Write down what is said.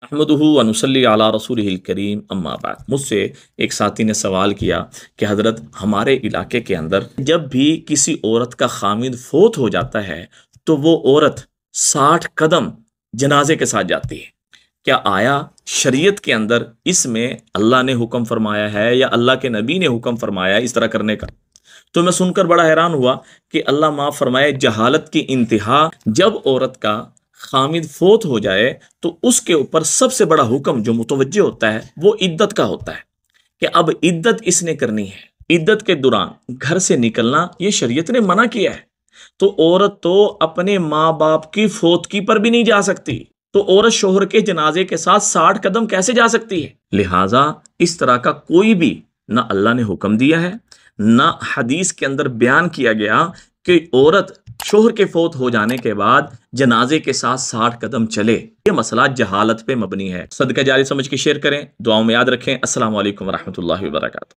अहमदुहु व नुसल्ली अला रसूलिहिल करीम अम्मा बाद। मुझसे एक साथी ने सवाल किया कि हज़रत, हमारे इलाके के अंदर जब भी किसी औरत का खामिद फोत हो जाता है तो वो औरत 60 कदम जनाजे के साथ जाती है। क्या आया शरीयत के अंदर इसमें अल्लाह ने हुक्म फरमाया है या अल्लाह के नबी ने हुक्म फरमाया है इस तरह करने का? तो मैं सुनकर बड़ा हैरान हुआ कि अल्लाह माफ़ फरमाए, जहालत की इंतहा। जब औरत का खामिद फोत हो जाए तो उसके ऊपर सबसे बड़ा हुक्म जो मुतवज्जे होता है वो इद्दत का होता है कि अब इद्दत इसने करनी है। इद्दत के दौरान घर से निकलना ये शरीयत ने मना किया है। तो औरत तो अपने माँ बाप की फोतकी पर भी नहीं जा सकती, तो औरत शोहर के जनाजे के साथ 60 कदम कैसे जा सकती है? लिहाजा इस तरह का कोई भी ना अल्लाह ने हुक्म दिया है, ना हदीस के अंदर बयान किया गया कि औरत शोहर के फोत हो जाने के बाद जनाजे के साथ 60 कदम चले। ये मसला जहालत पे मबनी है। सदका जारी समझ के शेयर करें, दुआओं में याद रखें। अस्सलाम वालेकुम वरहमतुल्लाहि वबरकातुहू।